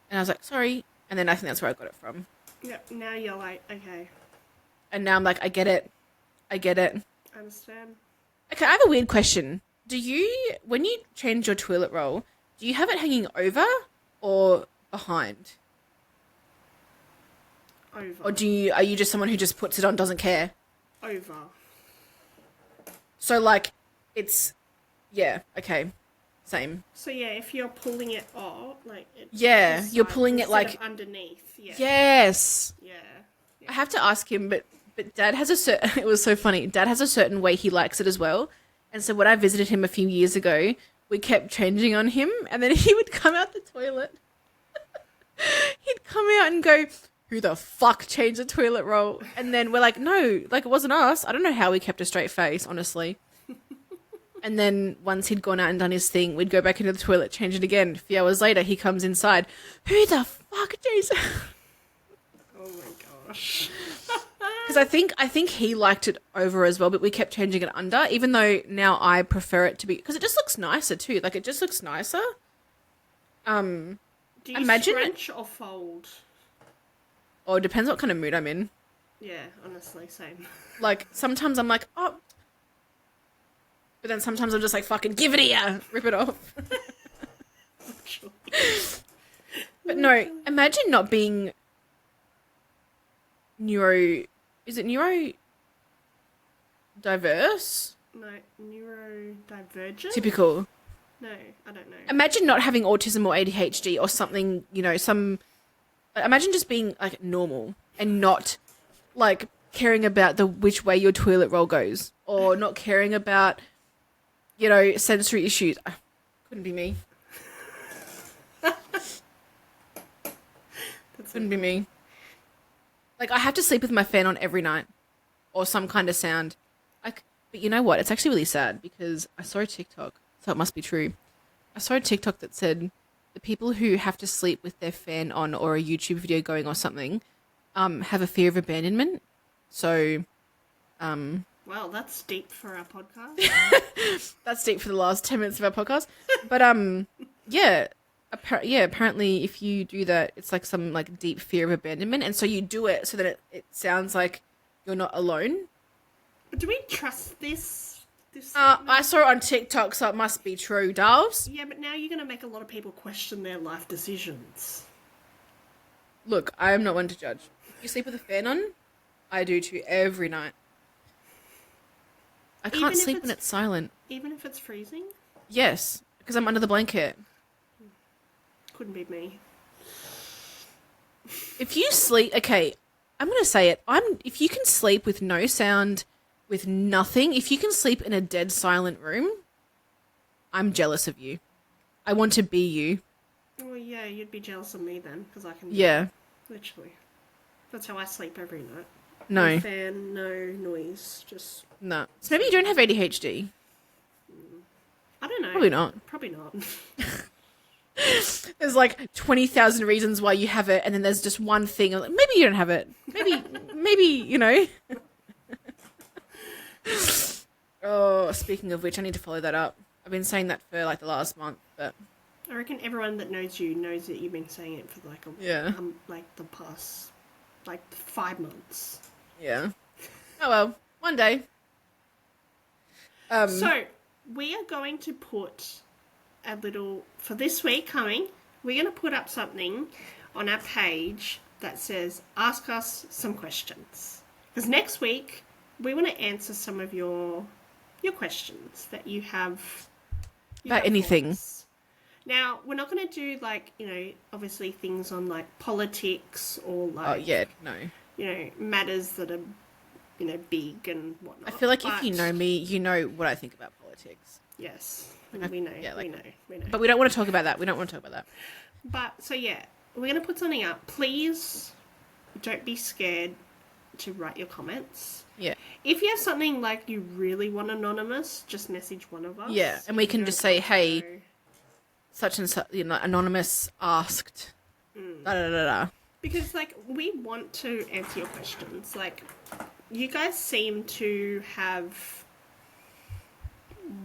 And I was like, sorry. And then I think that's where I got it from. Yep, now you're like, okay. And now I'm like, I get it. I get it. I understand. Okay, I have a weird question. Do you, when you change your toilet roll, do you have it hanging over or behind? Over. Or are you just someone who just puts it on, doesn't care? Over. So like, it's, yeah, okay, same. So yeah, if you're pulling it off, like yeah, you're pulling it like underneath. Yeah. Yes. Yeah. I have to ask him, but Dad has a certain. It was so funny. Dad has a certain way he likes it as well, and so when I visited him a few years ago, we kept changing on him, and then he would come out the toilet. He'd come out and go, who the fuck changed the toilet roll? And then we're like, no, like it wasn't us. I don't know how we kept a straight face, honestly. And then once he'd gone out and done his thing, we'd go back into the toilet, change it again. A few hours later, he comes inside. Who the fuck, Jason? Oh my gosh. Because I think he liked it over as well, but we kept changing it under, even though now I prefer it to be, because it just looks nicer too. Like it just looks nicer. Do you imagine stretch or fold? Oh, it depends what kind of mood I'm in. Yeah, honestly, same. Like sometimes I'm like, oh, but then sometimes I'm just like, fucking give it here, rip it off. But no, imagine not being is it neurodiverse? No, neurodivergent? Typical. No, I don't know. Imagine not having autism or ADHD or something, imagine just being like normal and not like caring about which way your toilet roll goes or not caring about, sensory issues. Couldn't be me. Couldn't be me. Like I have to sleep with my fan on every night or some kind of sound. But you know what? It's actually really sad because I saw a TikTok, so it must be true. I saw a TikTok that said the people who have to sleep with their fan on or a YouTube video going or something have a fear of abandonment. So, well, that's deep for our podcast. That's deep for the last 10 minutes of our podcast. But, yeah. Apparently if you do that, it's like some like deep fear of abandonment. And so you do it so that it sounds like you're not alone. But do we trust this? I saw it on TikTok, so it must be true, Darls. Yeah, but now you're going to make a lot of people question their life decisions. Look, I am not one to judge. If you sleep with a fan on, I do too, every night. I can't sleep when it's silent. Even if it's freezing? Yes, because I'm under the blanket. Couldn't be me. If you sleep, okay, I'm going to say it. If you can sleep with no sound, with nothing, if you can sleep in a dead silent room, I'm jealous of you. I want to be you. Well, yeah, you'd be jealous of me then, because I can. Yeah. Literally. That's how I sleep every night. No. No fan, no noise, just. No. So maybe you don't have ADHD. I don't know. Probably not. Probably not. There's like 20,000 reasons why you have it, and then there's just one thing. Like, maybe you don't have it. Maybe. Oh, speaking of which, I need to follow that up. I've been saying that for like the last month, but I reckon everyone that knows you knows that you've been saying it for like the past 5 months. Yeah. Oh well, one day. So we are going to put a little for this week coming. We're going to put up something on our page that says "Ask us some questions," because next week we want to answer some of your questions that you have about anything. Now, we're not going to do obviously things on politics or matters that are big and whatnot. I feel like if you know me, you know what I think about politics. Yes, we know. We know. But we don't want to talk about that. But so yeah, we're going to put something up. Please don't be scared to write your comments. Yeah. If you have something like you really want anonymous, just message one of us. Yeah, and we You can don't just say, have to hey, know. such and such, anonymous asked, da da da da. Because, like, we want to answer your questions. Like, you guys seem to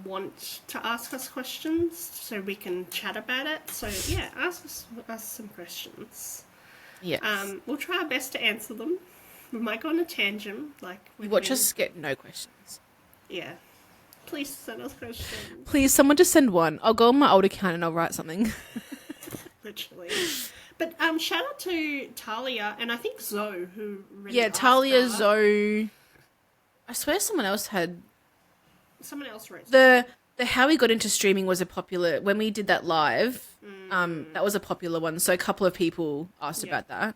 want to ask us questions so we can chat about it. So, yeah, ask us some questions. Yes. We'll try our best to answer them. We might go on a tangent, like... You watch us get no questions. Yeah. Please send us questions. Please, someone just send one. I'll go on my old account and I'll write something. Literally. But shout out to Talia and I think Zoe, who really asked Talia, her. Zoe. I swear someone else had... Someone else wrote The how we got into streaming was a popular... When we did that live, that was a popular one. So a couple of people asked about that.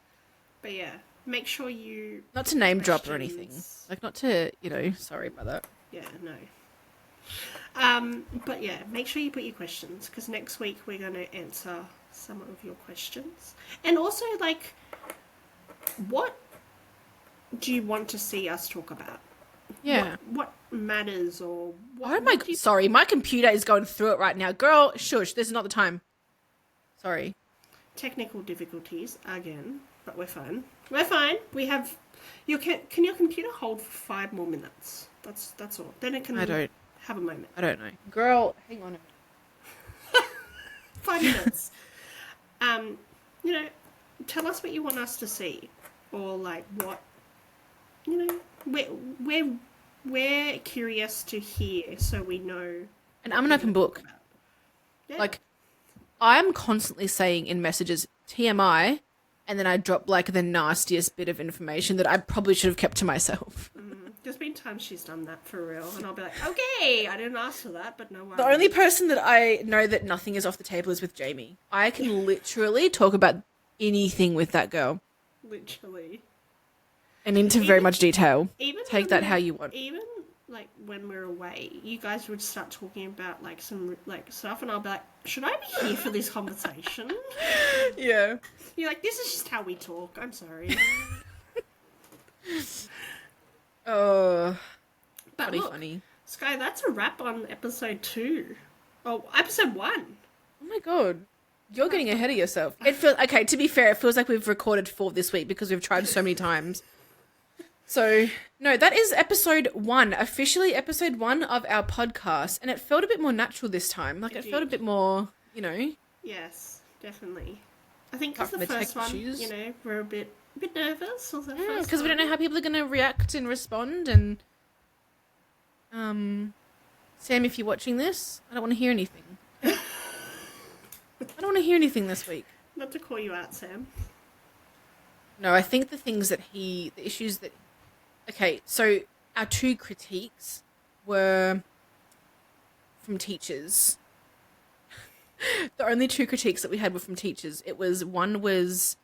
But yeah, make sure you... Not to name drop or anything. questions. Like, not to, sorry about that. Yeah, no. But yeah, make sure you put your questions, because next week we're going to answer some of your questions. And also, like, what do you want to see us talk about? Yeah. What matters, or what... Oh my... Sorry, my computer is going through it right now. Girl, shush, this is not the time. Sorry. Technical difficulties again, but we're fine. We're fine. We have... Can your computer hold for 5 more minutes? That's all. Then it can have a moment. I don't know. Girl, hang on a minute. 5 minutes. Tell us what you want us to see, or like what, we're curious to hear, so we know. And I'm an open book. Yeah. Like, I'm constantly saying in messages TMI, and then I drop like the nastiest bit of information that I probably should have kept to myself. There's been times she's done that for real, and I'll be like, okay, I didn't ask for that, but no worries. The only person that I know that nothing is off the table is with Jamie. I can literally talk about anything with that girl. Literally. And into very much detail. Even Take that how you want. Even like when we're away, you guys would start talking about like some like stuff, and I'll be like, should I be here for this conversation? Yeah. You're like, this is just how we talk. I'm sorry. Oh, But pretty look, funny. Sky, that's a wrap on episode 2. Oh, episode 1. Oh my god. You're getting ahead of yourself. It feels okay, to be fair, it feels like we've recorded 4 this week because we've tried so many times. So, no, that is episode 1, officially episode 1 of our podcast, and it felt a bit more natural this time. Like, it felt a bit more, Yes, definitely. I think because Apart the from the first tech one, issues. we're a bit nervous. Was the first because we don't one. know how people are going to react and respond, and Sam, if you're watching this, I don't want to hear anything. I don't want to hear anything this week. Not to call you out, Sam. No, I think the issues that... Okay, so our 2 critiques were from teachers. The only 2 critiques that we had were from teachers. One was...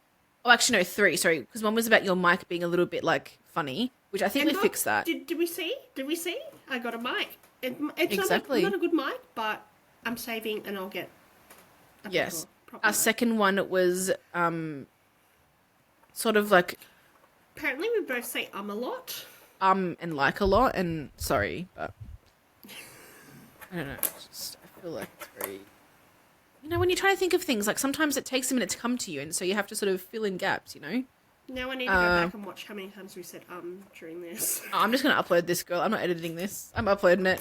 Oh, actually, no, 3, sorry. Because one was about your mic being a little bit, like, funny, which I think we fixed that. Did we see? Did we see? I got a mic. It's Exactly. not a good mic, but I'm saving and I'll get a Yes. proper Our mic. second one was sort of like Apparently we both say a lot. and like a lot, and sorry, but I don't know. I feel like it's very... when you're trying to think of things, like sometimes it takes a minute to come to you, and so you have to sort of fill in gaps, Now I need to go back and watch how many times we said during this. I'm just going to upload this, girl. I'm not editing this. I'm uploading it.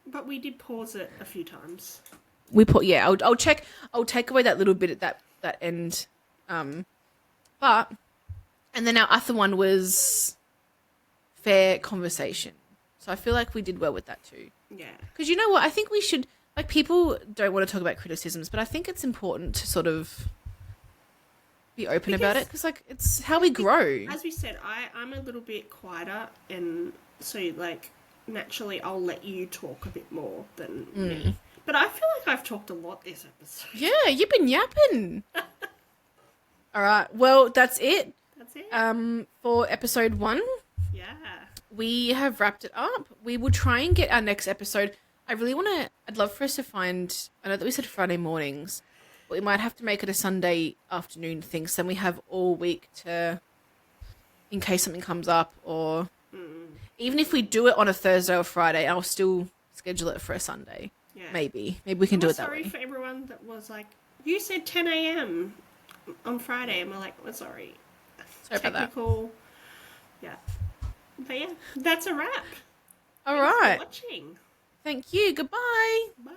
But we did pause it a few times. I'll check. I'll take away that little bit at that end. But, and then our other one was fair conversation. So I feel like we did well with that too. Yeah. Because you know what? I think we should, like, people don't want to talk about criticisms, but I think it's important to sort of be open about it, because, like, it's how we grow. As we said, I'm a little bit quieter, and so, like, naturally I'll let you talk a bit more than me. But I feel like I've talked a lot this episode. Yeah, you've been yapping. All right. Well, that's it. That's it. For episode 1. Yeah. We have wrapped it up. We will try and get our next episode. I'd love for us to find, I know that we said Friday mornings, but we might have to make it a Sunday afternoon thing, so then we have all week to, in case something comes up, or even if we do it on a Thursday or Friday, I'll still schedule it for a Sunday. Yeah. Maybe we can do it that way. Sorry for everyone that was like, you said 10 a.m. on Friday, and we're like, we're sorry. Sorry Technical. Yeah. But yeah, that's a wrap. All Thanks right. for watching. Thank you. Goodbye. Bye.